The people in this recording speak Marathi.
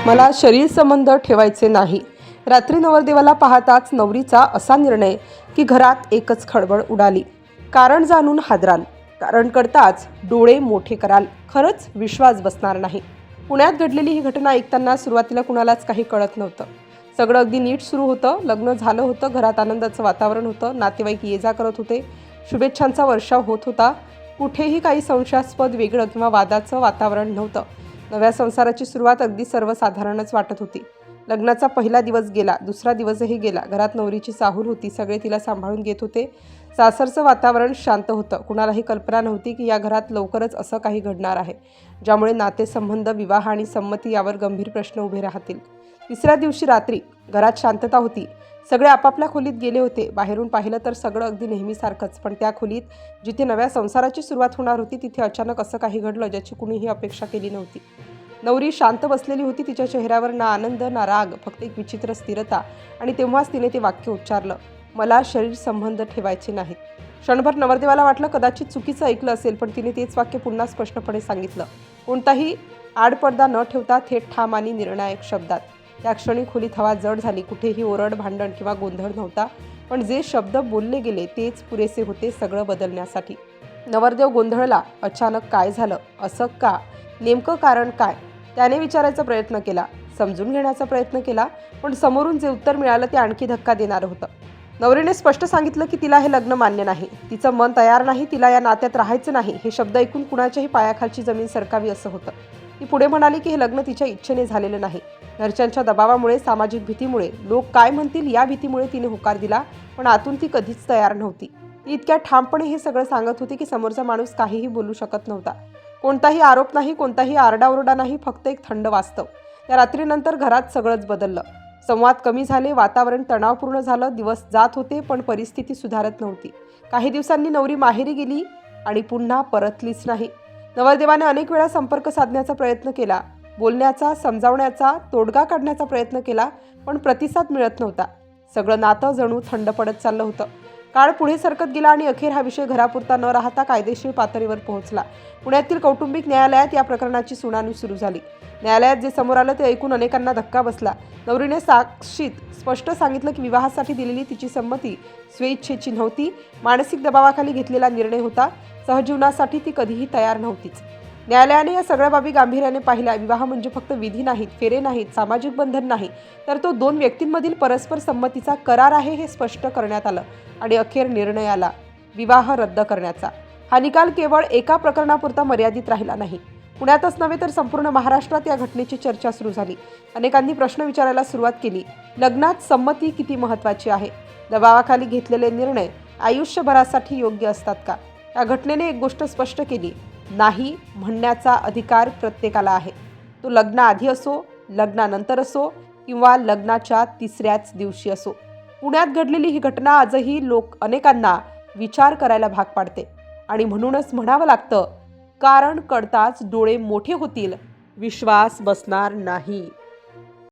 मला शरीर संबंध ठेवायचे नाही। रात्री नवरदेवाला पाहताच नवरीचा असा निर्णय की घरात एकच खळबळ उडाली। कारण जाणून हादराल, कारण कळताच डोळे मोठे कराल, खरंच विश्वास बसणार नाही। पुण्यात घडलेली ही घटना ऐकताना सुरुवातीला कुणालाच काही कळत नव्हतं। सगळं अगदी नीट सुरू होतं, लग्न झालं होतं, घरात आनंदाचं वातावरण होतं, नातेवाईक ये जा करत होते, शुभेच्छांचा वर्षाव होत होता, कुठेही काही संशयास्पद वेगळं किंवा वादाचं वातावरण नव्हतं। नव्या संसाराची सुरुवात अगदी सर्वसाधारणच वाटत होती। लग्नाचा पहिला दिवस गेला, दुसरा दिवसही गेला, घरात नवरीची चाहूल होती, सगळे तिला सांभाळून घेत होते। सासरचं वातावरण शांत होतं, कुणालाही कल्पना नव्हती की या घरात लवकरच असं काही घडणार आहे, ज्यामुळे नातेसंबंध, विवाह आणि संमती यावर गंभीर प्रश्न उभे राहतील। तिसऱ्या दिवशी रात्री घरात शांतता होती, सगळे आपापल्या खोलीत गेले होते। बाहेरून पाहिलं तर सगळं अगदी नेहमीसारखंच, पण त्या खोलीत जिथे नव्या संसाराची सुरुवात होणार होती तिथे अचानक असं काही घडलं ज्याची कुणीही अपेक्षा केली नव्हती। नवरी शांत बसलेली होती, तिच्या चेहऱ्यावर ना आनंद ना राग, फक्त एक विचित्र स्थिरता। आणि तेव्हाच तिने ते वाक्य उच्चारलं, मला शरीर संबंध ठेवायचे नाहीत। क्षणभर नवरदेवाला वाटलं कदाचित चुकीचं ऐकलं असेल, पण तिने तेच वाक्य पुन्हा स्पष्टपणे सांगितलं, कोणताही आडपडदा न ठेवता, थेट ठाम आणि निर्णायक शब्दात। त्या क्षणी खोलीत हवा जड झाली, कुठेही ओरड, भांडण किंवा गोंधळ नव्हता, पण जे शब्द बोलले गेले तेच पुरेसे होते सगळं बदलण्यासाठी। नवरदेव गोंधळला, अचानक काय झालं, असं का, नेमकं कारण काय, त्याने विचारायचा प्रयत्न केला, समजून घेण्याचा प्रयत्न केला, पण समोरून जे उत्तर मिळालं ते आणखी धक्का देणारं होतं। नवरीने स्पष्ट सांगितलं की तिला हे लग्न मान्य नाही, तिचं मन तयार नाही, तिला या नात्यात राहायचं नाही। हे शब्द ऐकून कुणाच्याही पायाखालची जमीन सरकावी असं होतं। ती पुढे म्हणाली की हे लग्न तिच्या इच्छेने झालेलं नाही, घरच्यांच्या दबावामुळे, सामाजिक भीतीमुळे, लोक काय म्हणतील या भीतीमुळे तिने होकार दिला, पण आतून ती कधीच तयार नव्हती। ती इतक्या ठामपणे हे सगळं सांगत होती की समोरचा माणूस काहीही बोलू शकत नव्हता, कोणताही आरोप नाही, कोणताही आरडाओरडा नाही, फक्त एक थंड वास्तव। त्या रात्रीनंतर घरात सगळंच बदललं, संवाद कमी झाले, वातावरण तणावपूर्ण झालं, दिवस जात होते पण परिस्थिती सुधारत नव्हती। काही दिवसांनी नवरी माहेरी गेली आणि पुन्हा परतलीच नाही। नवरदेवाने अनेक वेळा संपर्क साधण्याचा प्रयत्न केला, बोलण्याचा, समजावण्याचा, तोडगा काढण्याचा प्रयत्न केला, पण प्रतिसाद मिळत नव्हता। सगळं नातं जणू थंड पडत चाललं होतं। काळ पुढे सरकत गेला आणि अखेर हा विषय घरापुरता न राहता कायदेशीर पातळीवर पोहोचला। पुण्यातील कौटुंबिक न्यायालयात या प्रकरणाची सुनावणी सुरू झाली। न्यायालयात जे समोर आलं ते ऐकून अनेकांना धक्का बसला। नवरीने साक्षीत स्पष्ट सांगितलं की विवाहासाठी दिलेली तिची संमती स्वेच्छेची नव्हती, मानसिक दबावाखाली घेतलेला निर्णय होता, सहजीवनासाठी ती कधीही तयार नव्हतीच। न्यायालयाने या सगळ्या बाबी गांभीर्याने पाहिल्या। विवाह म्हणजे फक्त विधी नाहीत, फेरे नाहीत, सामाजिक बंधन नाही, तर तो दोन व्यक्तींमधील परस्पर संमतीचा करार आहे हे स्पष्ट करण्यात आलं आणि अखेर निर्णय आला, विवाह रद्द करण्याचा। हा निकाल केवळ एका प्रकरणापुरता मर्यादित राहिला नाही, पुण्यातच नव्हे तर संपूर्ण महाराष्ट्रात या घटनेची चर्चा सुरू झाली। अनेकांनी प्रश्न विचारायला सुरुवात केली, लग्नात संमती किती महत्त्वाची आहे, दबावाखाली घेतलेले निर्णय आयुष्यभरासाठी योग्य असतात का? या घटनेने एक गोष्ट स्पष्ट केली, नाही म्हणण्याचा अधिकार प्रत्येकाला आहे, तो लग्नाआधी असो, लग्नानंतर असो किंवा लग्नाच्या तिसऱ्याच दिवशी असो। पुण्यात घडलेली ही घटना आजही अनेकांना विचार करायला भाग पाडते आणि म्हणूनच म्हणावं लागतं, कारण कळताच डोळे मोठे होतील, विश्वास बसणार नाही।